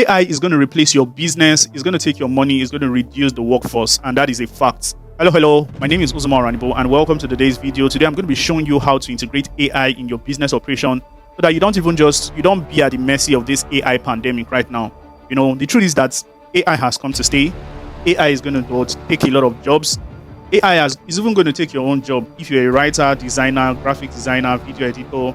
AI is going to replace your business, it's going to take your money, it's going to reduce the workforce, and that is a fact. Hello, my name is Uzuma Ranibo, and welcome to today's video. Today I'm going to be showing you how to integrate AI in your business operation so that you don't be at the mercy of this AI pandemic right now. The truth is that AI has come to stay. AI is going to take a lot of jobs. AI is even going to take your own job if you're a writer, designer, graphic designer, video editor.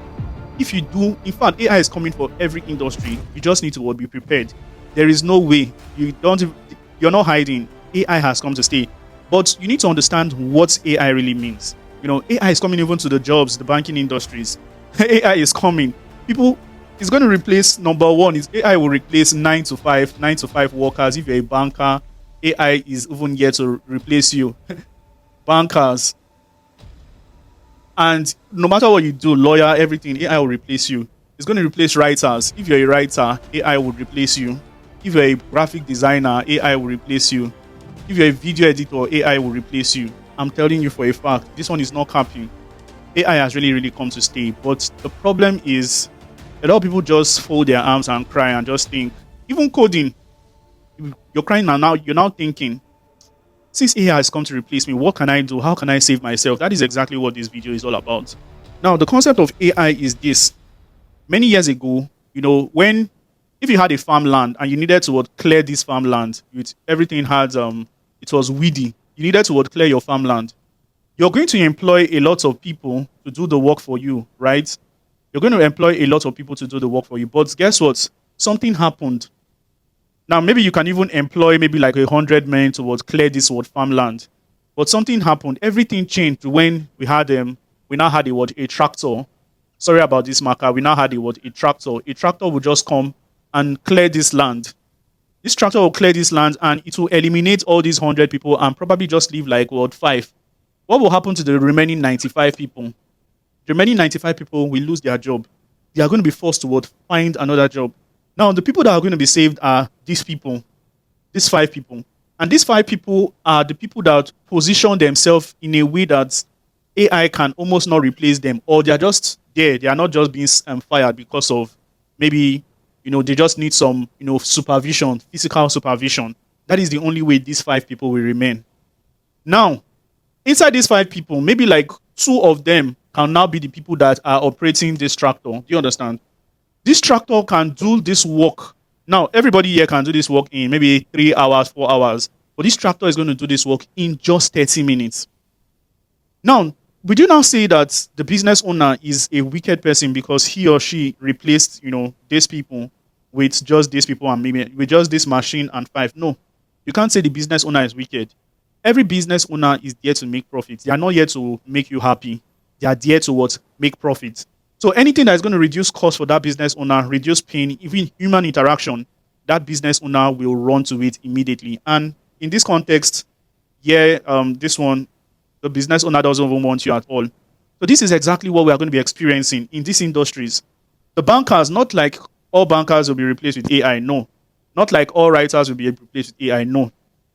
If you do, in fact, AI is coming for every industry. You just need to be prepared. There is no way you're not hiding. AI has come to stay, but you need to understand what AI really means. AI is coming even to the jobs, the banking industries. AI is coming. It's going to replace, number one is AI will replace 9 to 5 workers. If you're a banker, AI is even here to replace you. Bankers. And no matter what you do, lawyer, everything, AI will replace you. It's going to replace writers. If you're a writer, AI will replace you. If you're a graphic designer, AI will replace you. If you're a video editor, AI will replace you. I'm telling you for a fact, this one is not capping. AI has really, really come to stay. But the problem is, a lot of people just fold their arms and cry and just think, even coding, you're crying and now you're now thinking, since AI has come to replace me, what can I do? How can I save myself? That is exactly what this video is all about. Now, the concept of AI is this. Many years ago, if you had a farmland and you needed to clear this farmland, everything it was weedy. You needed to clear your farmland. You're going to employ a lot of people to do the work for you, right? You're going to employ a lot of people to do the work for you. But guess what? Something happened. Now, maybe you can even employ maybe like 100 men to clear this farmland. But something happened. Everything changed when we now had a tractor. Sorry about this marker. We now had a tractor. A tractor will just come and clear this land. This tractor will clear this land and it will eliminate all these 100 people and probably just leave 5. What will happen to the remaining 95 people? The remaining 95 people will lose their job. They are going to be forced to find another job. Now, the people that are going to be saved are these 5 people. And these 5 people are the people that position themselves in a way that AI can almost not replace them, or they are just there. They are not just being fired because of maybe, they just need some, supervision, physical supervision. That is the only way these 5 people will remain. Now, inside these 5 people, maybe 2 of them can now be the people that are operating this tractor. Do you understand? This tractor can do this work. Now, everybody here can do this work in maybe 3 hours, 4 hours. But this tractor is going to do this work in just 30 minutes. Now, would you now say that the business owner is a wicked person because he or she replaced, these people with just these people and maybe with just this machine and 5? No, you can't say the business owner is wicked. Every business owner is there to make profits. They are not here to make you happy. They are there to make profits. So anything that is going to reduce cost for that business owner, reduce pain, even human interaction, that business owner will run to it immediately. And in this context, this one, the business owner doesn't even want you at all. So this is exactly what we are going to be experiencing in these industries. The bankers, not like all bankers will be replaced with AI, no. Not like all writers will be replaced with AI, no.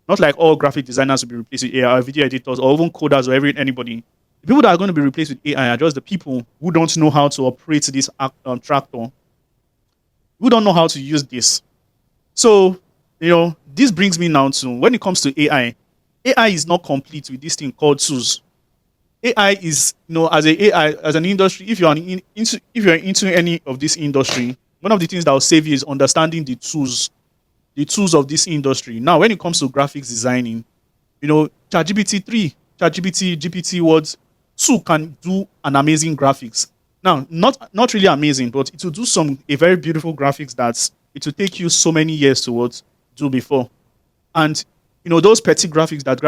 Not like all graphic designers will be replaced with AI, or video editors, or even coders, or anybody. The people that are going to be replaced with AI are just the people who don't know how to operate this tractor, who don't know how to use this. So, this brings me now to, when it comes to AI is not complete with this thing called tools. AI is, as an industry, if you're into any of this industry, one of the things that will save you is understanding the tools of this industry. Now, when it comes to graphics designing, ChatGPT 2 can do an amazing graphics. Now, not really amazing, but it will do a very beautiful graphics that it will take you so many years to do before. And those petty graphics that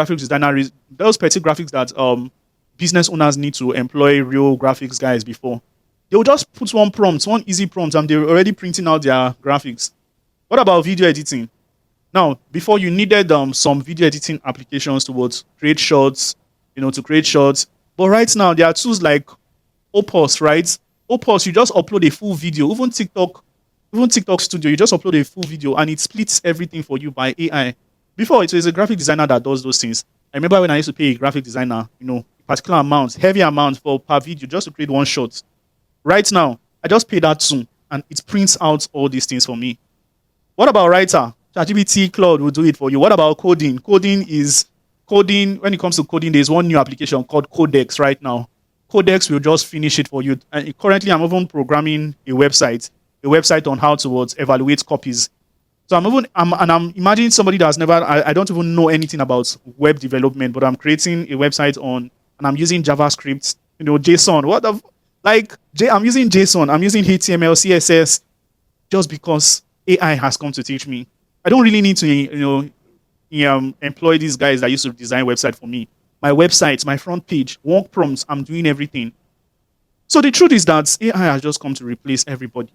business owners need to employ real graphics guys before. They will just put one easy prompt, and they're already printing out their graphics. What about video editing? Now, before you needed some video editing applications to create shorts, But right now, there are tools like Opus, right? Opus, you just upload a full video. Even TikTok Studio, you just upload a full video and it splits everything for you by AI. Before, it was a graphic designer that does those things. I remember when I used to pay a graphic designer, a particular amount, heavy amount per video just to create one shot. Right now, I just pay that soon and it prints out all these things for me. What about writer? ChatGPT, Claude will do it for you. What about coding? Coding. When it comes to coding, there's one new application called Codex right now. Codex will just finish it for you. And currently, I'm even programming a website on how to evaluate copies. So I'm imagining somebody that's never. I don't even know anything about web development, but I'm creating a website and I'm using JavaScript. JSON. I'm using JSON. I'm using HTML, CSS, just because AI has come to teach me. I don't really need to, employ these guys that used to design website for me. My website, my front page, work prompts, I'm doing everything. So the truth is that AI has just come to replace everybody.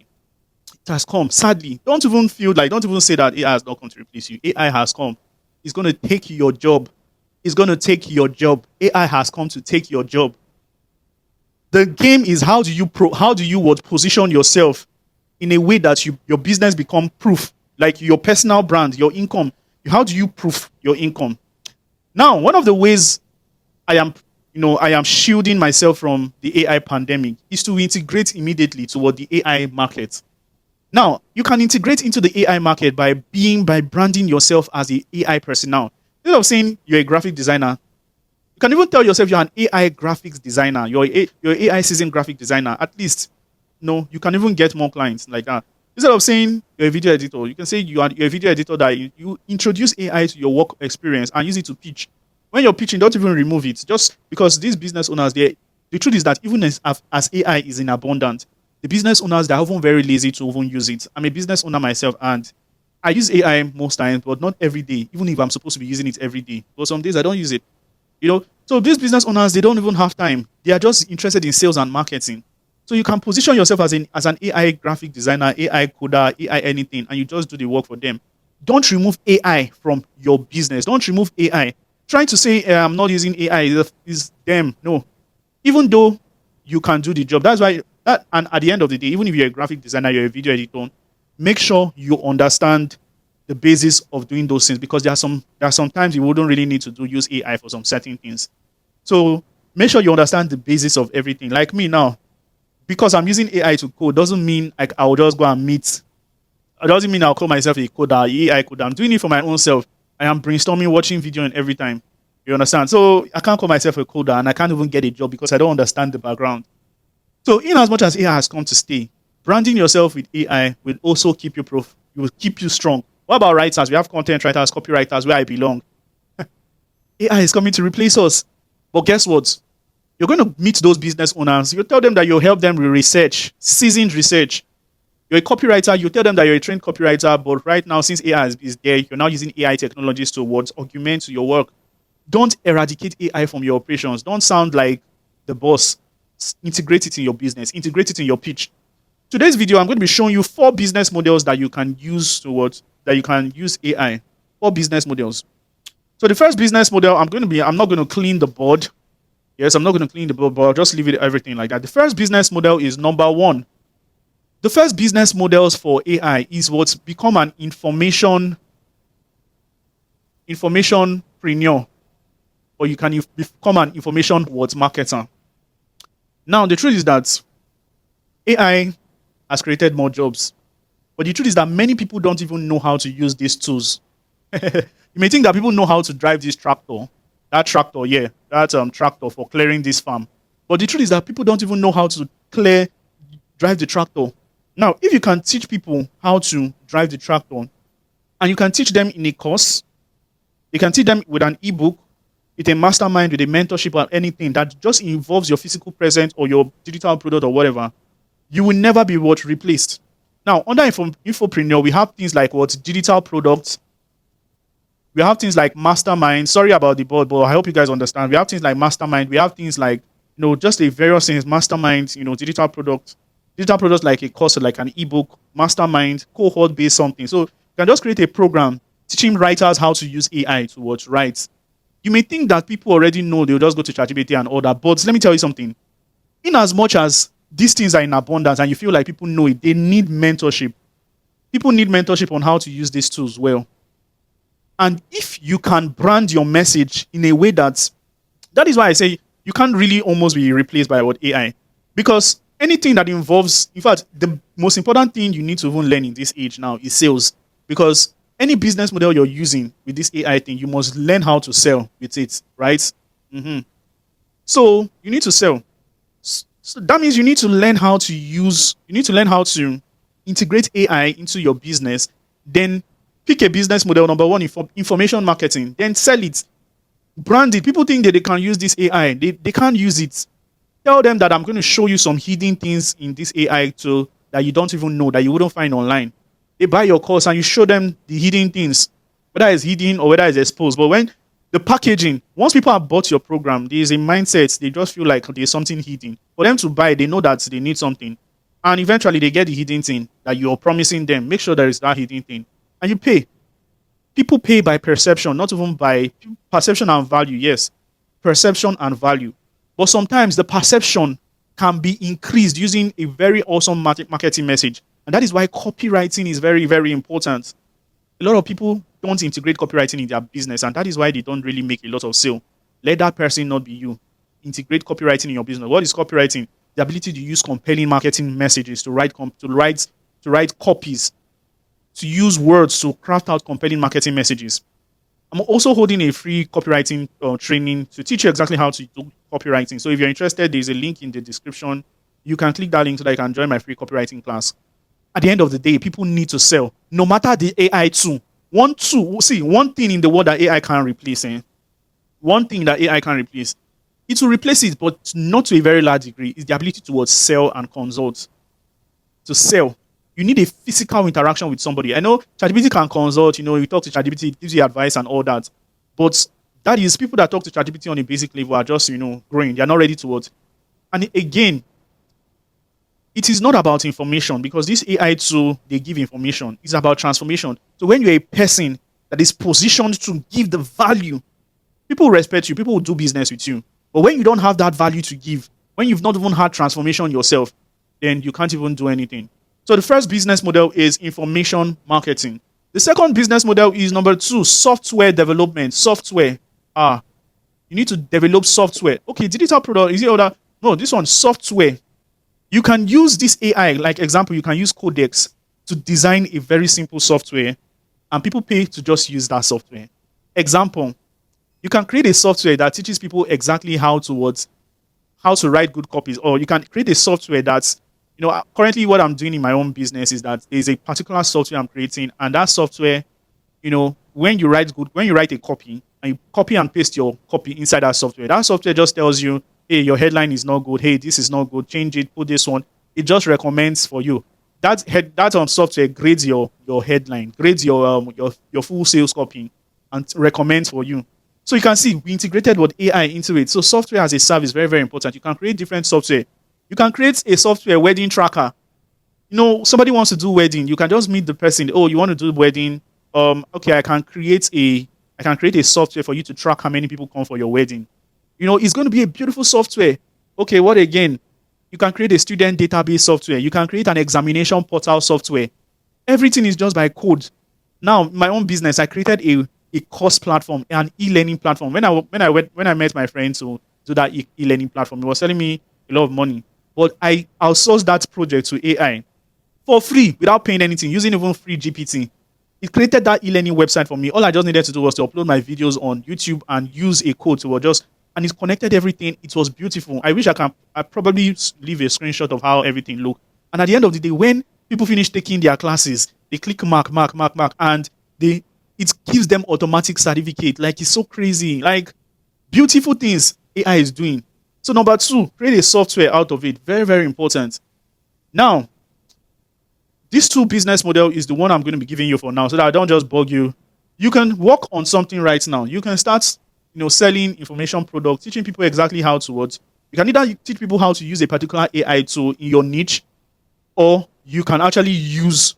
It has come. Sadly, don't even say that AI has not come to replace you. AI has come. It's going to take your job. It's going to take your job. AI has come to take your job. The game is how do you position yourself in a way that your business become proof, like your personal brand, your income. How do you proof your income? Now, one of the ways I am shielding myself from the AI pandemic is to integrate immediately toward the AI market. Now, you can integrate into the AI market by branding yourself as an AI person. Now, instead of saying you're a graphic designer, you can even tell yourself you're an AI graphics designer. You're an AI seasoned graphic designer. At least, you can even get more clients like that. Instead of saying you're a video editor, you can say you're a video editor that you introduce AI to your work experience and use it to pitch. When you're pitching, don't even remove it. Just because these business owners, the truth is that even as AI is in abundance, the business owners, they're often very lazy to even use it. I'm a business owner myself, and I use AI most times, but not every day, even if I'm supposed to be using it every day. But some days I don't use it. So these business owners, they don't even have time. They are just interested in sales and marketing. So you can position yourself as an AI graphic designer, AI coder, AI anything, and you just do the work for them. Don't remove AI from your business. Don't remove AI. Trying to say I'm not using AI is them. No. Even though you can do the job. That's why and at the end of the day, even if you're a graphic designer, you're a video editor, make sure you understand the basis of doing those things, because there are some times you wouldn't really need to use AI for some certain things. So make sure you understand the basis of everything. Like me now, because I'm using AI to code doesn't mean like I'll just go and meet. It doesn't mean I'll call myself a coder, AI coder. I'm doing it for my own self. I am brainstorming, watching video and every time. You understand? So I can't call myself a coder, and I can't even get a job because I don't understand the background. So in as much as AI has come to stay, branding yourself with AI will also keep you it will keep you strong. What about writers? We have content writers, copywriters, where I belong. AI is coming to replace us. But guess what? You're going to meet those business owners. You tell them that you'll help them with research, seasoned research. You're a copywriter. You tell them that you're a trained copywriter. But right now, since AI is there, you're now using AI technologies to augment your work. Don't eradicate AI from your operations. Don't sound like the boss. Integrate it in your business. Integrate it in your pitch. Today's video, I'm going to be showing you 4 business models that you can use AI. 4 business models. So the first business model, I'm not going to clean the board. Yes, I'm not going to clean the board, but I'll just leave it everything like that. The first business model is number 1. The first business models for AI is what's become an informationpreneur, or you can become an information marketer. Now, the truth is that AI has created more jobs, but the truth is that many people don't even know how to use these tools. You may think that people know how to drive this tractor, that tractor for clearing this farm. But the truth is that people don't even know how to drive the tractor. Now, if you can teach people how to drive the tractor, and you can teach them in a course, you can teach them with an ebook, with a mastermind, with a mentorship, or anything that just involves your physical presence or your digital product or whatever, you will never be replaced. Now, under infopreneur, we have things like digital products. We have things like mastermind. Sorry about the board, but I hope you guys understand. We have things like mastermind. We have things like, just the various things, mastermind, digital products like a course, like an ebook, mastermind, cohort-based something. So you can just create a program teaching writers how to use AI to write. You may think that people already know, they'll just go to ChatGPT and all that, but let me tell you something. In as much as these things are in abundance and you feel like people know it, they need mentorship. People need mentorship on how to use these tools well. And if you can brand your message in a way that is why I say you can't really almost be replaced by AI. Because anything that involves, in fact, the most important thing you need to even learn in this age now is sales. because any business model you're using with this AI thing, you must learn how to sell with it, right? Mhm. So you need to sell. So that means you need to learn how to use, you need to learn how to integrate AI into your business. Then pick a business model. Number one, information marketing. Then sell it, brand it. People think that they can use this AI. They can't use it. Tell them that I'm going to show you some hidden things in this AI tool that you don't even know, that you wouldn't find online. They buy your course and you show them the hidden things, whether it's hidden or whether it's exposed. But when the packaging, once people have bought your program, there's a mindset, they just feel like there's something hidden. For them to buy, they know that they need something. And eventually they get the hidden thing that you're promising them. Make sure there is that hidden thing. And you pay. People pay by perception, not even by perception and value. Yes, perception and value. But sometimes the perception can be increased using a very awesome marketing message. And that is why copywriting is very, very important. A lot of people don't integrate copywriting in their business, and that is why they don't really make a lot of sale. Let that person not be you. Integrate copywriting in your business. What is copywriting? The ability to use compelling marketing messages, to write copies, to use words to craft out compelling marketing messages. I'm also holding a free copywriting training to teach you exactly how to do copywriting. So if you're interested, there's a link in the description. You can click that link so that you can join my free copywriting class. At the end of the day, people need to sell, no matter the AI tool. One thing in the world that AI can replace. One thing that AI can replace, it will replace it, but not to a very large degree, is the ability to sell and consult. To sell, you need a physical interaction with somebody. I know ChatGPT can consult, you talk to ChatGPT, it gives you advice and all that. But that is, people that talk to ChatGPT on a basic level are just, growing. They're not ready to what. And again, it is not about information, because this AI tool, they give information. It's about transformation. So when you're a person that is positioned to give the value, people will respect you, people will do business with you. But when you don't have that value to give, when you've not even had transformation yourself, then you can't even do anything. So the first business model is information marketing. The second business model is number 2, software development. Software. You need to develop software. Okay, digital product, is it other? No, this one, software. You can use this AI, like example, you can use Codex to design a very simple software, and people pay to just use that software. Example, you can create a software that teaches people exactly how to write good copies, or you can create a software that's, currently what I'm doing in my own business is that there's a particular software I'm creating, and that software, when you write a copy and you copy and paste your copy inside that software just tells you, hey, your headline is not good. Hey, this is not good. Change it. Put this one. It just recommends for you. That software grades your headline, grades your full sales copy, and recommends for you. So you can see we integrated what AI into it. So software as a service, very, very important. You can create different software. You can create a software wedding tracker. Somebody wants to do wedding. You can just meet the person. Oh, you want to do wedding? Okay, I can create a software for you to track how many people come for your wedding. It's going to be a beautiful software. Okay, what again? You can create a student database software. You can create an examination portal software. Everything is just by code. Now, my own business, I created a course platform, an e-learning platform. When I met my friend to do that e-learning platform, he was telling me a lot of money. But I outsourced that project to AI for free without paying anything, using even free GPT. It created that e-learning website for me. All I just needed to do was to upload my videos on YouTube and use a code to and it connected everything. It was beautiful. I wish I probably leave a screenshot of how everything looked. And at the end of the day, when people finish taking their classes, they click mark, and it gives them automatic certificate. Like, it's so crazy. Like, beautiful things AI is doing. So number 2, create a software out of it. Very, very important. Now, this 2 business model is the one I'm going to be giving you for now, so that I don't just bug you. You can work on something right now. You can start selling information products, teaching people exactly how to what. You can either teach people how to use a particular AI tool in your niche, or you can actually use.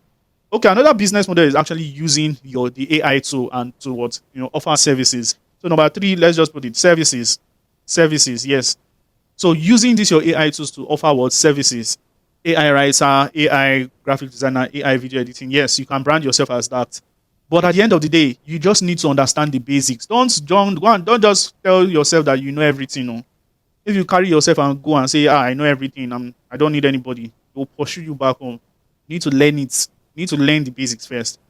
Okay, another business model is actually using the AI tool and to offer services. So number 3, let's just put it services. Services, yes. So using your AI tools to offer what services? AI writer, AI graphic designer, AI video editing. Yes, you can brand yourself as that. But at the end of the day, you just need to understand the basics. Don't just tell yourself that you know everything. No. If you carry yourself and go and say, I know everything, I don't need anybody, it will pursue you back home. You need to learn it. You need to learn the basics first.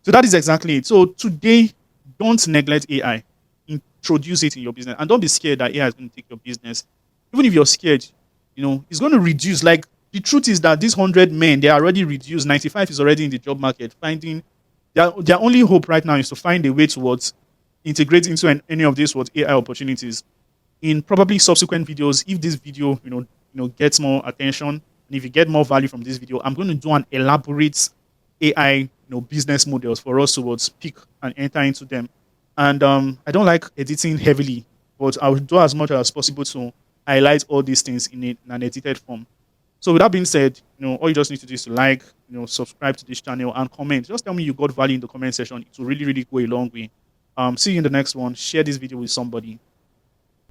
So that is exactly it. So today, don't neglect AI. Introduce it in your business, and don't be scared that AI is going to take your business. Even if you're scared, it's going to reduce. Like, the truth is that these 100 men, they are already reduced. 95 is already in the job market. Finding their only hope right now is to find a way towards integrate into any of these AI opportunities. In probably subsequent videos, if this video gets more attention, and if you get more value from this video, I'm going to do an elaborate AI business models for us towards pick and enter into them. And I don't like editing heavily, but I will do as much as possible to highlight all these things in an edited form. So with that being said, all you just need to do is to like, subscribe to this channel and comment. Just tell me you got value in the comment section. It will really, really go a long way. See you in the next one. Share this video with somebody.